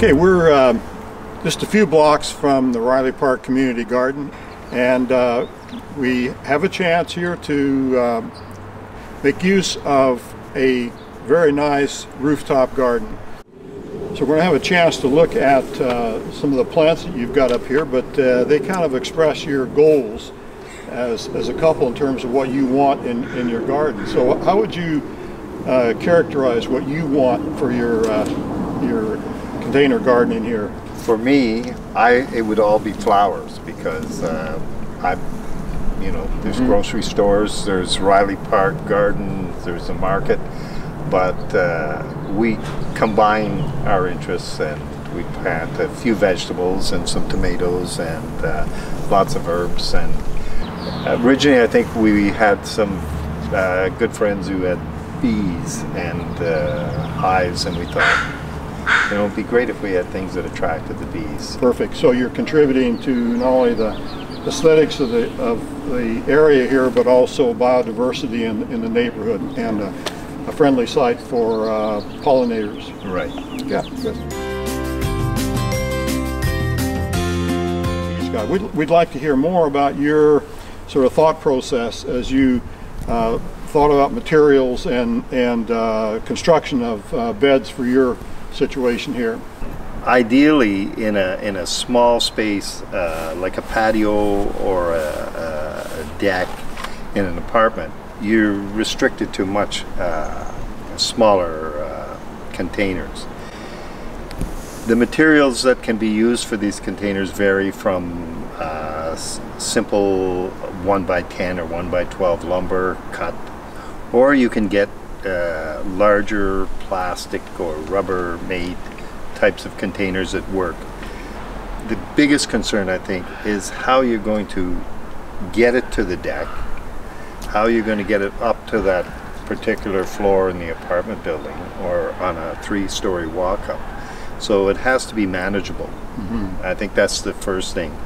Okay, we're just a few blocks from the Riley Park Community Garden, and we have a chance here to make use of a very nice rooftop garden. So we're going to have a chance to look at some of the plants that you've got up here, but they kind of express your goals as a couple in terms of what you want in your garden. So how would you characterize what you want for your container garden in here? For me, it would all be flowers, because there's grocery stores, there's Riley Park Garden, there's a market, but we combine our interests and we plant a few vegetables and some tomatoes and lots of herbs. And originally, I think we had some good friends who had bees and hives, and we thought, it'd be great if we had things that attracted the bees. Perfect. So you're contributing to not only the aesthetics of the area here, but also biodiversity in the neighborhood, and a friendly site for pollinators. Right. Yeah, good. Scott, we'd like to hear more about your sort of thought process as you thought about materials and construction of beds for your situation here. Ideally, in a small space like a patio or a deck in an apartment, you're restricted to much smaller containers. The materials that can be used for these containers vary from simple 1x10 or 1x12 lumber cut, or you can get larger plastic or rubber made types of containers that work. The biggest concern, I think, is how you're going to get it to the deck, how you're going to get it up to that particular floor in the apartment building or on a 3-story walk-up. So it has to be manageable. I think that's the first thing.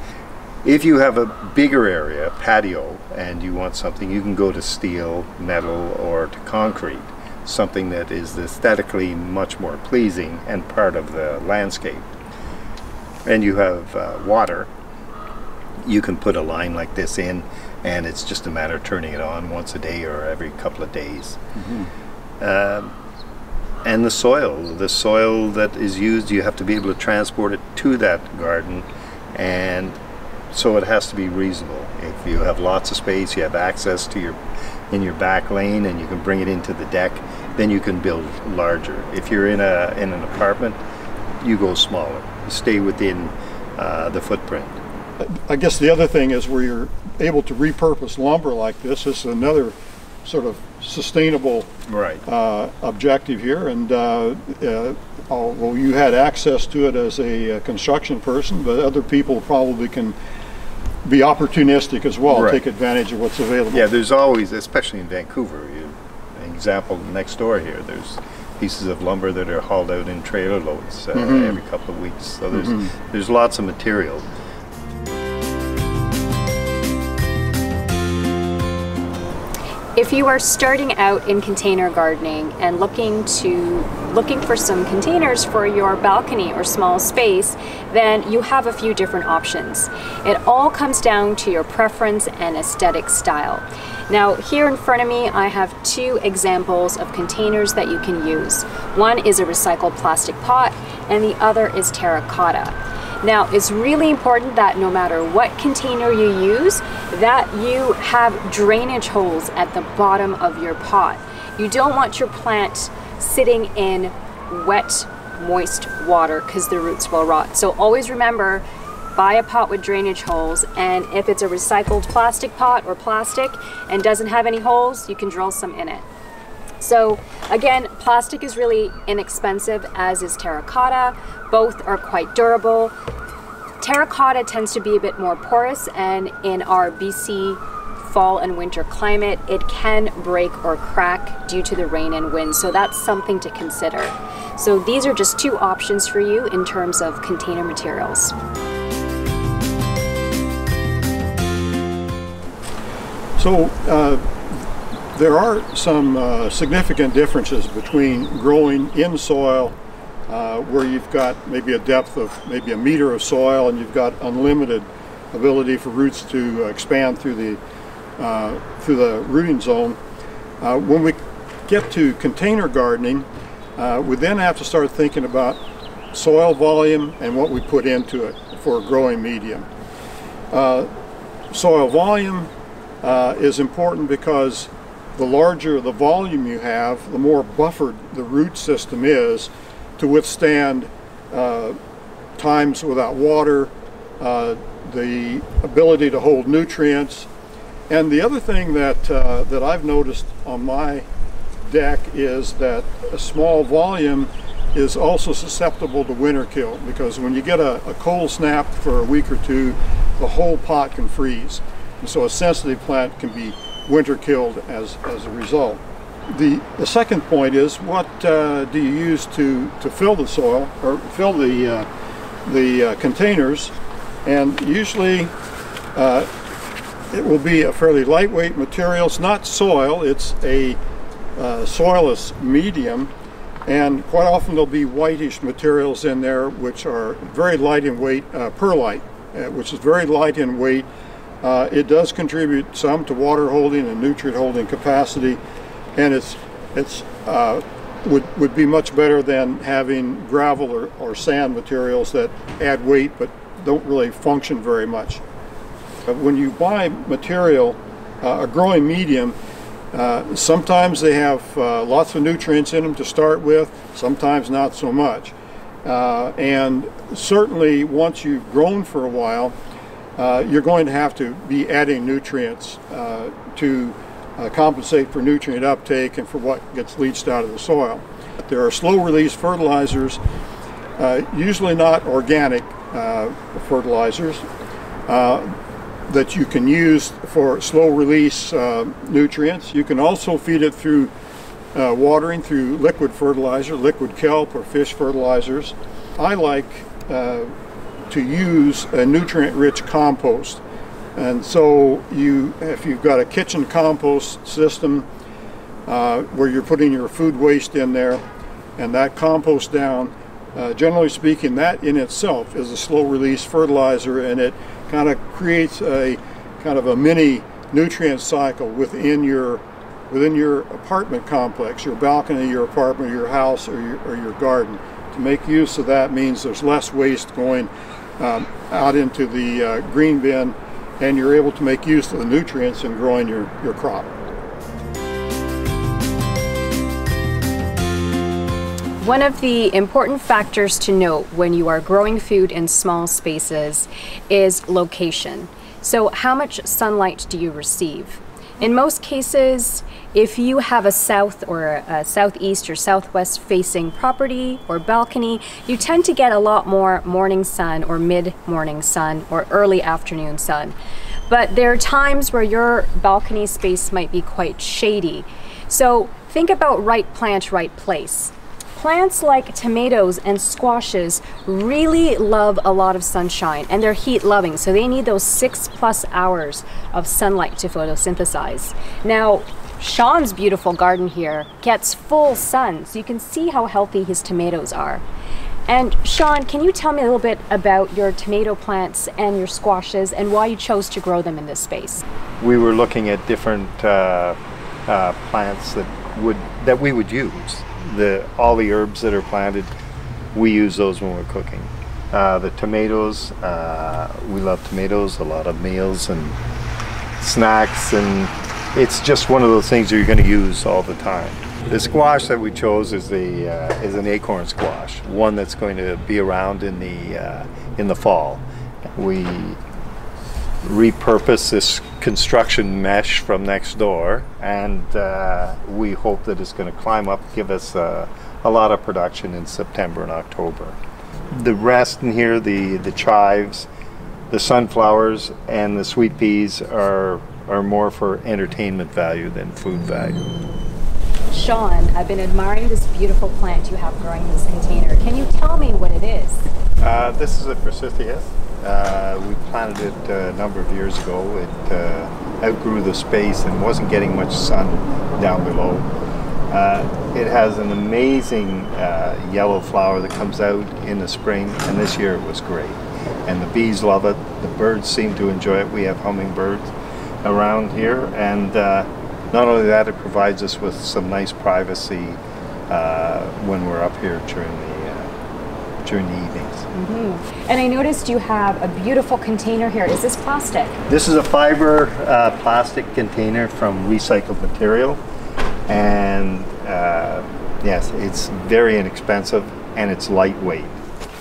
If you have a bigger area, patio, and you want something, you can go to steel, metal, or to concrete, something that is aesthetically much more pleasing and part of the landscape. And you have water. You can put a line like this in, and it's just a matter of turning it on once a day or every couple of days. And the soil that is used, you have to be able to transport it to that garden, and so it has to be reasonable. If you have lots of space, you have access to in your back lane, and you can bring it into the deck, then you can build larger. If you're in an apartment, you go smaller. You stay within the footprint. I guess the other thing is where you're able to repurpose lumber like this is another sort of sustainable objective here. And although you had access to it as a construction person, but other people probably can be opportunistic as well, take advantage of what's available. Yeah, there's always, especially in Vancouver, an example next door here, there's pieces of lumber that are hauled out in trailer loads every couple of weeks. So there's lots of material. If you are starting out in container gardening and looking for some containers for your balcony or small space, then you have a few different options. It all comes down to your preference and aesthetic style. Now, here in front of me, I have 2 examples of containers that you can use. One is a recycled plastic pot, and the other is terracotta. Now, it's really important that no matter what container you use, that you have drainage holes at the bottom of your pot. You don't want your plant sitting in wet, moist water because the roots will rot. So always remember, buy a pot with drainage holes, and if it's a recycled plastic pot or plastic and doesn't have any holes, you can drill some in it. So again, plastic is really inexpensive, as is terracotta. Both are quite durable. Terracotta tends to be a bit more porous, and in our BC fall and winter climate, it can break or crack due to the rain and wind. So that's something to consider. So these are just 2 options for you in terms of container materials. So there are some significant differences between growing in soil where you've got maybe a depth of maybe a meter of soil and you've got unlimited ability for roots to expand through the rooting zone. When we get to container gardening, we then have to start thinking about soil volume and what we put into it for a growing medium. Soil volume is important because the larger the volume you have, the more buffered the root system is to withstand times without water, the ability to hold nutrients. And the other thing that I've noticed on my deck is that a small volume is also susceptible to winter kill, because when you get a cold snap for a week or two, the whole pot can freeze. And so a sensitive plant can be winter killed as a result. The second point is, what do you use to fill the soil or fill the containers? And usually it will be a fairly lightweight material. It's not soil, it's a soilless medium, and quite often there'll be whitish materials in there which are very light in weight. Perlite, which is very light in weight. It does contribute some to water holding and nutrient holding capacity, and would be much better than having gravel or sand materials that add weight but don't really function very much. When you buy material, a growing medium, sometimes they have lots of nutrients in them to start with, sometimes not so much. And certainly once you've grown for a while, you're going to have to be adding nutrients to compensate for nutrient uptake and for what gets leached out of the soil. There are slow release fertilizers, usually not organic fertilizers, that you can use for slow release nutrients. You can also feed it through watering through liquid fertilizer, liquid kelp or fish fertilizers. I like to use a nutrient-rich compost. And so if you've got a kitchen compost system where you're putting your food waste in there and that compost down, generally speaking, that in itself is a slow release fertilizer, and it kind of creates a kind of a mini nutrient cycle within your apartment complex, your balcony, your apartment, your house, or your garden. To make use of that means there's less waste going out into the green bin, and you're able to make use of the nutrients in growing your crop. One of the important factors to note when you are growing food in small spaces is location. So how much sunlight do you receive? In most cases, if you have a south or a southeast or southwest facing property or balcony, you tend to get a lot more morning sun or mid-morning sun or early afternoon sun. But there are times where your balcony space might be quite shady. So think about right plant, right place. Plants like tomatoes and squashes really love a lot of sunshine, and they're heat loving, so they need those 6+ hours of sunlight to photosynthesize. Now, Sean's beautiful garden here gets full sun, so you can see how healthy his tomatoes are. And Sean, can you tell me a little bit about your tomato plants and your squashes and why you chose to grow them in this space? We were looking at different plants that we would use. All the herbs that are planted, we use those when we're cooking. The tomatoes, we love tomatoes, a lot of meals and snacks, and it's just one of those things you're going to use all the time. The squash that we chose is an acorn squash, one that's going to be around in the fall. We repurpose this construction mesh from next door, and we hope that it's going to climb up, give us a lot of production in September and October. The rest in here, the chives, the sunflowers, and the sweet peas are more for entertainment value than food value. Sean, I've been admiring this beautiful plant you have growing in this container. Can you tell me what it is? This is a forsythia. We planted it a number of years ago. It outgrew the space and wasn't getting much sun down below. It has an amazing yellow flower that comes out in the spring, and this year it was great. And the bees love it. The birds seem to enjoy it. We have hummingbirds around here, and not only that, it provides us with some nice privacy when we're up here during the evenings. And I noticed you have a beautiful container here. Is this plastic? This is a fiber plastic container from recycled material, and yes, it's very inexpensive and it's lightweight.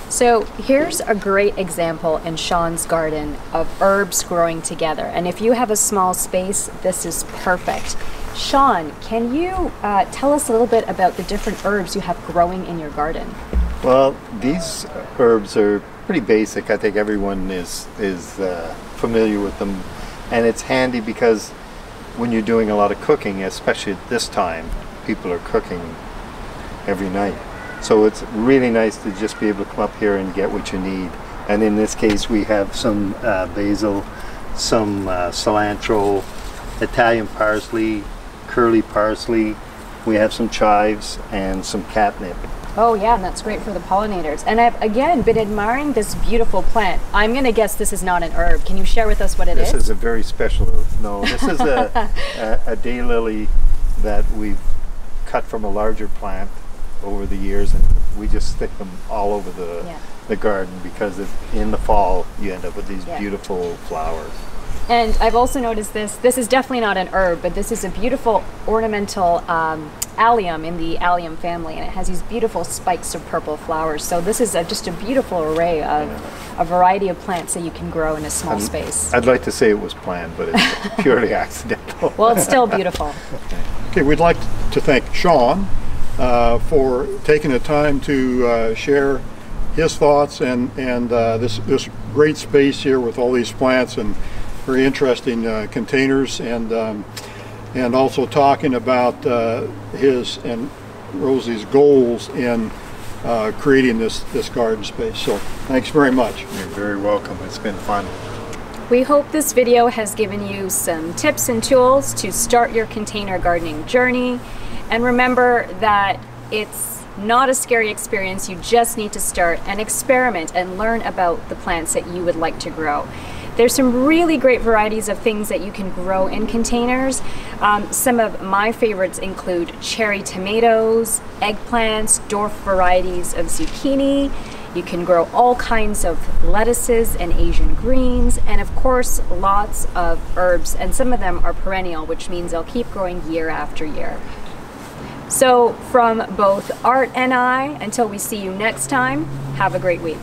So here's a great example in Sean's garden of herbs growing together. And if you have a small space, this is perfect. Sean, can you tell us a little bit about the different herbs you have growing in your garden? Well, these herbs are pretty basic. I think everyone is familiar with them, and it's handy because when you're doing a lot of cooking, especially at this time, people are cooking every night. So it's really nice to just be able to come up here and get what you need. And in this case, we have some basil, some cilantro, Italian parsley, curly parsley. We have some chives and some catnip. Oh yeah, and that's great for the pollinators. And I've again been admiring this beautiful plant. I'm gonna guess this is not an herb. Can you share with us what it is? This is a very special herb. No, this is a daylily that we've cut from a larger plant over the years, and we just stick them all over the garden because in the fall you end up with these beautiful flowers. And I've also noticed this is definitely not an herb, but this is a beautiful ornamental allium in the allium family, and it has these beautiful spikes of purple flowers. So this is just a beautiful array of a variety of plants that you can grow in a small space. I'd like to say it was planned, but it's purely accidental. Well, it's still beautiful. Okay, we'd like to thank Sean for taking the time to share his thoughts and this great space here with all these plants and very interesting containers, and also talking about his and Rosie's goals in creating this garden space. So thanks very much. You're very welcome. It's been fun. We hope this video has given you some tips and tools to start your container gardening journey. And remember that it's not a scary experience. You just need to start and experiment and learn about the plants that you would like to grow. There's some really great varieties of things that you can grow in containers. Some of my favorites include cherry tomatoes, eggplants, dwarf varieties of zucchini. You can grow all kinds of lettuces and Asian greens, and of course lots of herbs, and some of them are perennial, which means they'll keep growing year after year. So from both Art and I, until we see you next time, have a great week.